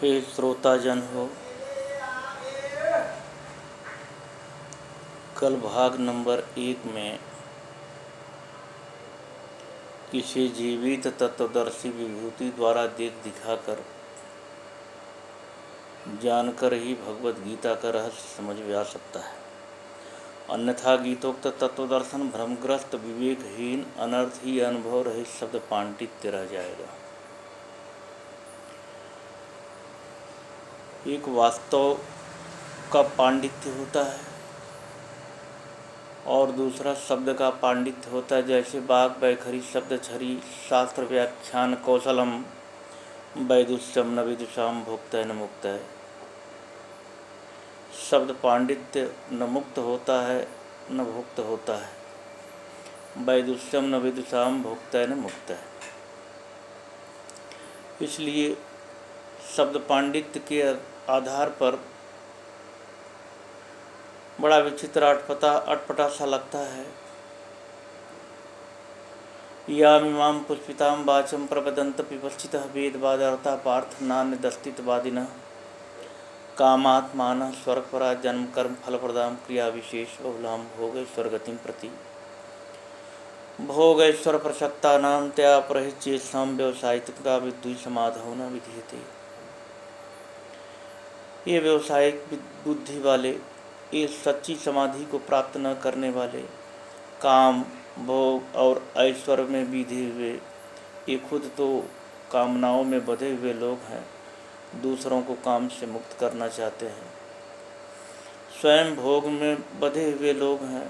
हे श्रोताजन हो, कल भाग नंबर 1 में किसी जीवित तत्वदर्शी विभूति द्वारा देख दिखाकर जानकर ही भगवत गीता का रहस्य समझ में आ सकता है। अन्यथा गीतोक्त तत्वदर्शन भ्रमग्रस्त विवेकहीन अनर्थ ही अनुभव रहित शब्द पांडित्य रह जाएगा। एक वास्तव का पांडित्य होता है और दूसरा शब्द का पांडित्य होता है। जैसे बाघ बैखरी शब्द छरी शास्त्र व्याख्यान कौशलम वैदुष्यम न विदुषाम भुक्त न मुक्त है। शब्द पांडित्य न मुक्त होता है न भुक्त होता है। वैदुष्यम न विदुषाम भुक्त न मुक्त है। इसलिए शब्द पांडित्य के आधार पर बड़ा विचित्र अटपटा सा लगता है। यामिमां पुष्पितां वाचं प्रवदन्त विपश्चितः वेदवादर्ता पार्थ नान्यदस्तित्वादिनः कामात्मानः स्वर्गपरा जन्म कर्म फलप्रदां क्रिया विशेष बहुलां भोगैश्वर गतिं प्रति भोगैश्वर प्रसक्तानां त्या प्रहिच्येषां व्यावसायिकता विद्युत समाधौ न विधीयते। ये व्यवसायिक बुद्धि वाले, ये सच्ची समाधि को प्राप्त न करने वाले, काम भोग और ऐश्वर्य में बीधे हुए, ये खुद तो कामनाओं में बंधे हुए लोग हैं, दूसरों को काम से मुक्त करना चाहते हैं। स्वयं भोग में बंधे हुए लोग हैं,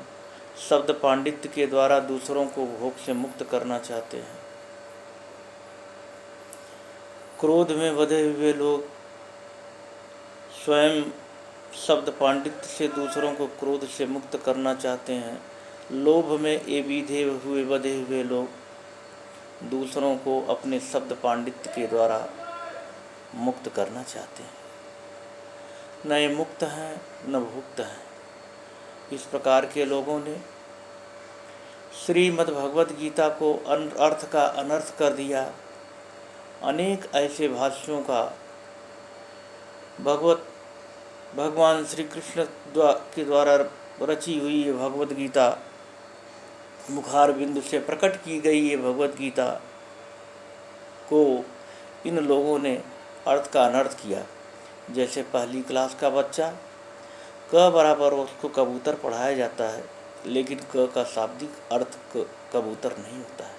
शब्द पांडित्य के द्वारा दूसरों को भोग से मुक्त करना चाहते हैं। क्रोध में बंधे हुए लोग स्वयं शब्द पांडित्य से दूसरों को क्रोध से मुक्त करना चाहते हैं। लोभ में ये बंधे हुए लोग दूसरों को अपने शब्द पांडित्य के द्वारा मुक्त करना चाहते हैं। न ये मुक्त हैं न भुक्त हैं। इस प्रकार के लोगों ने श्रीमद् भगवत गीता को अर्थ का अनर्थ कर दिया। अनेक ऐसे भाष्यों का भगवान श्री कृष्ण के द्वारा रची हुई ये भगवत गीता, मुखार बिंदु से प्रकट की गई ये भगवत गीता को इन लोगों ने अर्थ का अनर्थ किया। जैसे पहली क्लास का बच्चा क बराबर उसको कबूतर पढ़ाया जाता है, लेकिन क का शाब्दिक अर्थ कबूतर नहीं होता है।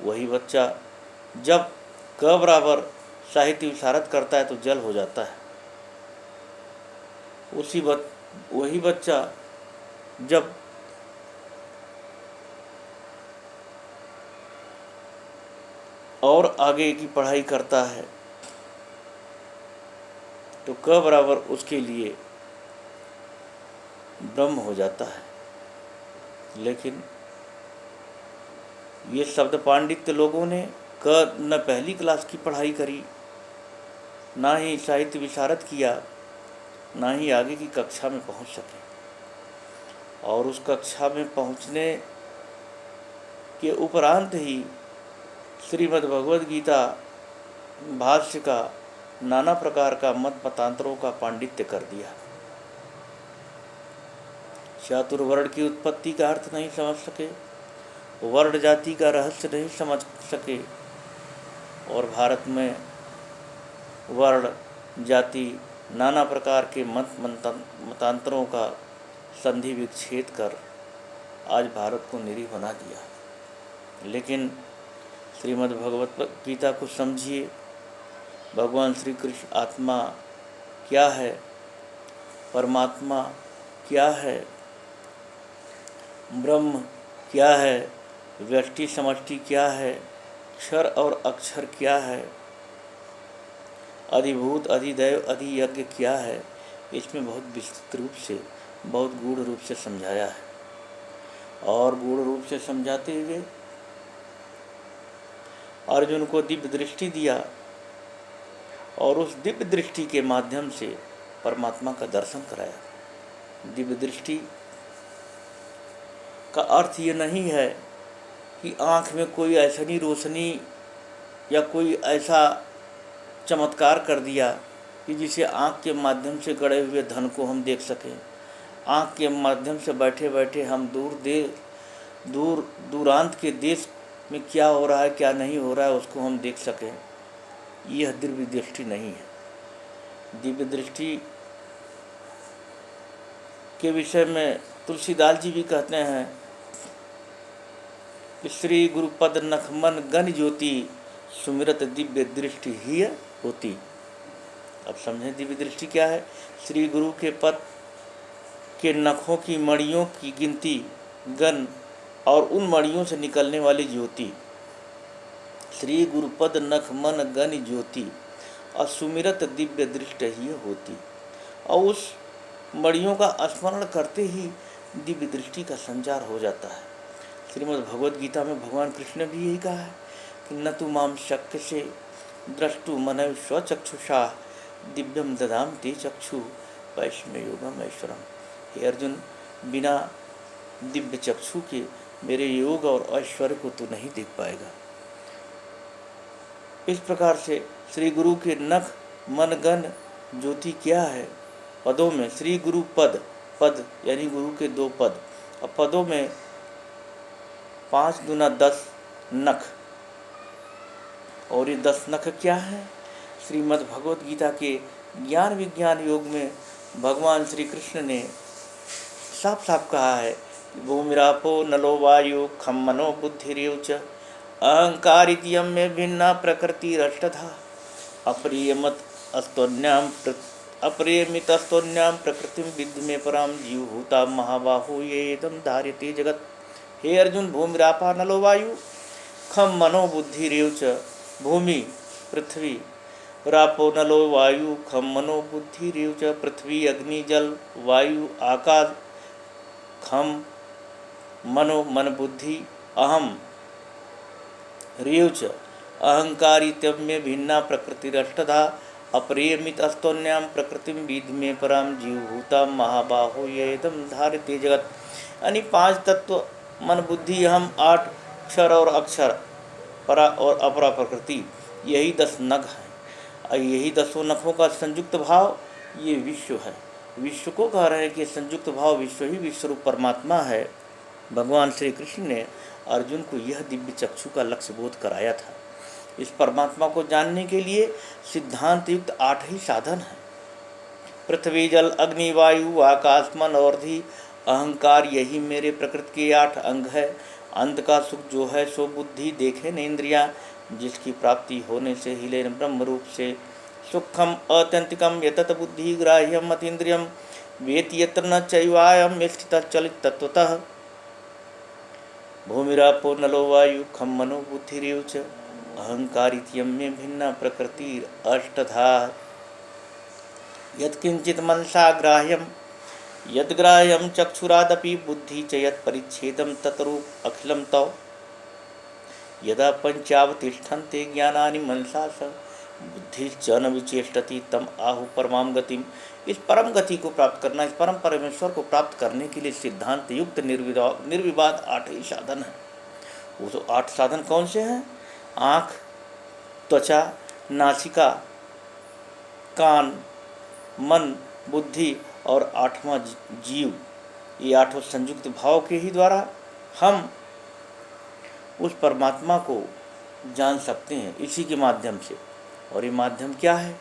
वही बच्चा जब क बराबर साहित्य विशारद करता है तो जल हो जाता है। वही बच्चा जब और आगे की पढ़ाई करता है तो क बराबर उसके लिए ब्रह्म हो जाता है। लेकिन ये शब्द पांडित्य लोगों ने क न पहली क्लास की पढ़ाई करी, ना ही साहित्य विशारद किया, ना ही आगे की कक्षा में पहुंच सके। और उस कक्षा में पहुंचने के उपरांत ही श्रीमद् भगवद गीता भाष्य का नाना प्रकार का मतांतरों का पांडित्य कर दिया। चातुर्वर्ण की उत्पत्ति का अर्थ नहीं समझ सके, वर्ण जाति का रहस्य नहीं समझ सके, और भारत में वर्ण जाति नाना प्रकार के मतांतरों का संधि विच्छेद कर आज भारत को निरीह बना दिया। लेकिन श्रीमद् भगवत गीता को समझिए। भगवान श्री कृष्ण आत्मा क्या है, परमात्मा क्या है, ब्रह्म क्या है, व्यष्टि समष्टि क्या है, क्षर और अक्षर क्या है, अधिभूत अधिदैव अधियज्ञ क्या है, इसमें बहुत विस्तृत रूप से, बहुत गूढ़ रूप से समझाया है। और गूढ़ रूप से समझाते हुए अर्जुन को दिव्य दृष्टि दिया और उस दिव्य दृष्टि के माध्यम से परमात्मा का दर्शन कराया। दिव्य दृष्टि का अर्थ ये नहीं है कि आँख में कोई ऐसी रोशनी या कोई ऐसा चमत्कार कर दिया कि जिसे आँख के माध्यम से गड़े हुए धन को हम देख सकें, आँख के माध्यम से बैठे बैठे हम दूरांत के देश में क्या हो रहा है क्या नहीं हो रहा है उसको हम देख सकें। यह दिव्य दृष्टि नहीं है। दिव्य दृष्टि के विषय में तुलसीदास जी भी कहते हैं कि श्री गुरुपद नखमन गण ज्योति सुमिरत दिव्य दृष्टि ही होती। अब समझें दिव्य दृष्टि क्या है। श्री गुरु के पद के नखों की मणियों की गिनती गण और उन मणियों से निकलने वाली ज्योति। श्री गुरुपद नख मन गण ज्योति और सुमिरत दिव्य दृष्टि ही होती। और उस मणियों का स्मरण करते ही दिव्य दृष्टि का संचार हो जाता है। श्रीमद् भगवद गीता में भगवान कृष्ण ने भी यही कहा है कि न तु माम शक्य से द्रष्टु मनः स्वचक्षुषा दिव्यम ददाम ते चक्षु वैष्णव योगम ऐश्वरम। हे अर्जुन, बिना दिव्य चक्षु के मेरे योग और ऐश्वर्य को तू नहीं देख पाएगा। इस प्रकार से श्री गुरु के नख मन गण ज्योति क्या है। पदों में श्री गुरु पद यानी गुरु के 2 पद, और पदों में 5 दूना 10 नख। और ये 10 नख क्या है। श्रीमद् भगवद गीता के ज्ञान विज्ञान योग में भगवान श्री कृष्ण ने साफ साफ कहा है, भूमिरापो नलो वायु खम मनो बुद्धिरेव च अहंकारित्यम में भिन्ना प्रकृति रष्टधा अप्रियमित स्तोन्याम प्रकृतिम विद्ध में पराम जीवभूता महाबाहो ये एकदम धार्यते जगत। हे अर्जुन, भूमिरापा नलो वायु खम मनो बुद्धिरेव च। भूमि पृथ्वी, रापो नलो वायु खम मनो बुद्धिरेव च। पृथ्वी अग्नि जल वायु आकाश, खम मनो मन बुद्धि, अहम रेव च अहंकारित्यम्य भिन्ना प्रकृतिरष्टधा अप्रियमित स्तोन्याम प्रकृतिम विद्ध में पराम जीवभूता महाबाहो येदम धार्यते जगत। यानी 5 तत्व मन बुद्धि अहम, 8 क्षर और अक्षर, परा और अपरा प्रकृति, यही 10 नख हैं। और यही 10 नखों का संयुक्त भाव ये विश्व है। विश्व को कह रहे हैं कि संयुक्त भाव विश्व ही विश्वरूप परमात्मा है। भगवान श्री कृष्ण ने अर्जुन को यह दिव्य चक्षु का लक्ष्य बोध कराया था। इस परमात्मा को जानने के लिए सिद्धांत युक्त 8 ही साधन हैं। पृथ्वी जल अग्नि वायु आकाश मन और धी अहंकार, यही मेरे प्रकृति के 8 अंग है। अंत का सुख जो है सो बुद्धि देखे न इंद्रियां, जिसकी प्राप्ति होने से हिले ब्रह्म रूप से। सुखम अत्यंतिकम यतत बुद्धि ग्राह्यम अतीन्द्रियम वेति यत्र न चैवायम स्थित चलित तत्वतः। भूमिरापो नलो वायु खम मनो बुद्धिरेव च अहंकारित्यम में भिन्ना प्रकृति अष्टधा। यत्किंचित मनसा ग्राह्यम यद्ग्राह्यम चक्षुरादपि बुद्धि च यत्परिच्छेदम ततरूप अखिलम तव। यदा पंचावतिष्ठन्ते ज्ञानानि मनसा स बुद्धि च न विचेष्टति तम आहु परमाम गतिम। इस परम गति को प्राप्त करना, इस परम परमेश्वर को प्राप्त करने के लिए सिद्धांत युक्त निर्विवाद 8 ही साधन हैं। वो तो 8 साधन कौन से हैं। आँख, त्वचा, नासिका, कान, मन, बुद्धि और 8वां जीव, ये 8 संयुक्त भाव के ही द्वारा हम उस परमात्मा को जान सकते हैं, इसी के माध्यम से। और ये माध्यम क्या है।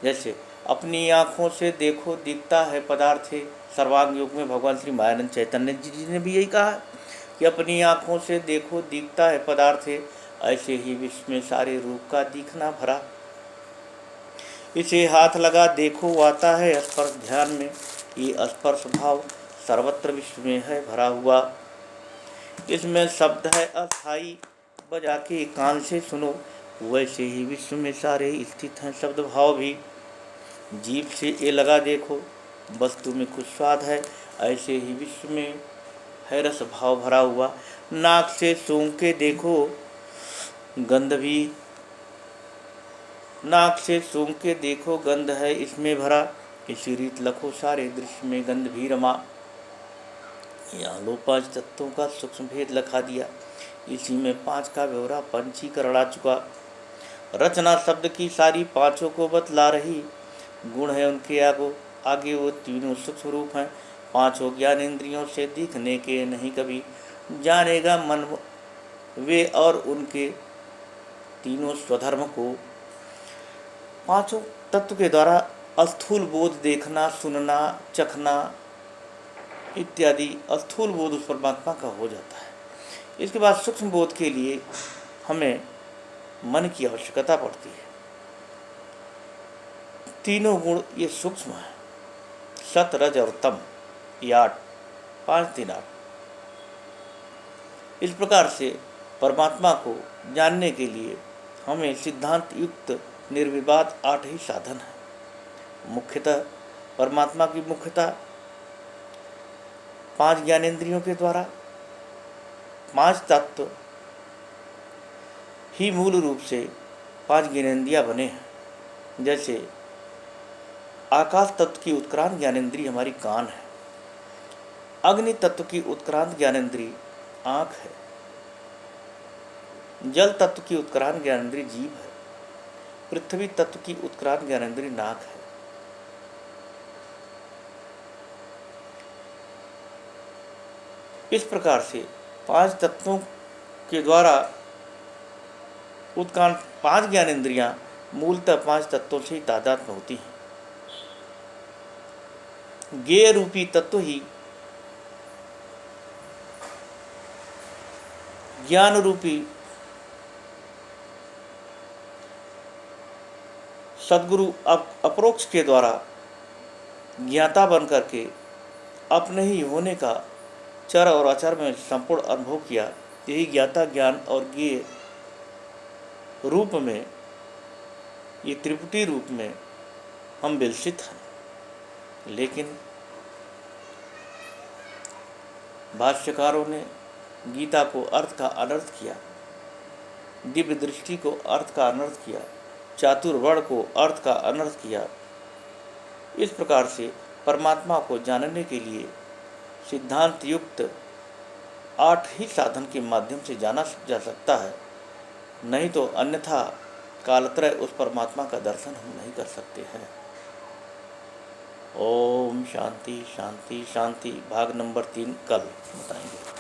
जैसे अपनी आँखों से देखो दिखता है पदार्थ है। सर्वांग योग में भगवान श्री महानंद चैतन्य जी ने भी यही कहा कि अपनी आँखों से देखो दिखता है पदार्थ है, ऐसे ही विश्व में सारे रूप का दिखना भरा। इसे हाथ लगा देखो आता है स्पर्श ध्यान में, ये स्पर्श भाव सर्वत्र विश्व में है भरा हुआ। इसमें शब्द है अस्थाई, बजा के कान से सुनो, वैसे ही विश्व में सारे स्थित हैं शब्द भाव भी। जीभ से ये लगा देखो वस्तु में कुछ स्वाद है, ऐसे ही विश्व में है रस भाव भरा हुआ। नाक से सूंघ के देखो गंध भी, नाक से सूंघ के देखो गंध है इसमें भरा। इसी रीत लखो सारे दृश्य में गंध भी रमा। यहाँ लो 5 तत्वों का सूक्ष्म भेद लखा दिया। इसी में 5 का व्यवहार पंचीकरण आ चुका। रचना शब्द की सारी पांचों को बतला रही। गुण है उनके आगे वो तीनों सूक्ष्म रूप हैं। पांचों ज्ञान इंद्रियों से दिखने के नहीं कभी, जानेगा मन वे और उनके तीनों स्वधर्म को। पांचों तत्व के द्वारा स्थूल बोध देखना, सुनना, चखना इत्यादि स्थूल बोध उस परमात्मा का हो जाता है। इसके बाद सूक्ष्म बोध के लिए हमें मन की आवश्यकता पड़ती है। तीनों गुण ये सूक्ष्म है, सत, रज और तम, ये 8, 5, 3, 8। इस प्रकार से परमात्मा को जानने के लिए हमें सिद्धांत युक्त निर्विवाद 8 ही साधन है। मुख्यतः परमात्मा की मुख्यता 5 ज्ञानेंद्रियों के द्वारा 5 तत्व ही मूल रूप से 5 ज्ञानेंद्रियाँ बने हैं। जैसे आकाश तत्व की उत्क्रांत ज्ञानेंद्रिय हमारी कान है, अग्नि तत्व की उत्क्रांत ज्ञानेंद्रिय आँख है, जल तत्व की उत्क्रांत ज्ञानेंद्रिय जीभ है, पृथ्वी तत्व की उत्क्रांत ज्ञानेंद्रिय नाक है। इस प्रकार से 5 तत्वों के द्वारा उत्क्रांत 5 ज्ञानेंद्रियाँ मूलतः 5 तत्वों से ही तादात्म्य होती हैं। ज्ञेय रूपी तत्व ही ज्ञान रूपी सद्गुरु अपरोक्ष के द्वारा ज्ञाता बन करके अपने ही होने का चर और अचर में संपूर्ण अनुभव किया। यही ज्ञाता ज्ञान और ज्ञेय रूप में, ये त्रिपुटी रूप में हम विलसित हैं। लेकिन भाष्यकारों ने गीता को अर्थ का अनर्थ किया, दिव्य दृष्टि को अर्थ का अनर्थ किया, चातुर्वर्ण को अर्थ का अनर्थ किया। इस प्रकार से परमात्मा को जानने के लिए सिद्धांत युक्त 8 ही साधन के माध्यम से जाना जा सकता है, नहीं तो अन्यथा कालत्रय उस परमात्मा का दर्शन हम नहीं कर सकते हैं। ओम शांति शांति शांति। भाग नंबर 3 कल बताएंगे।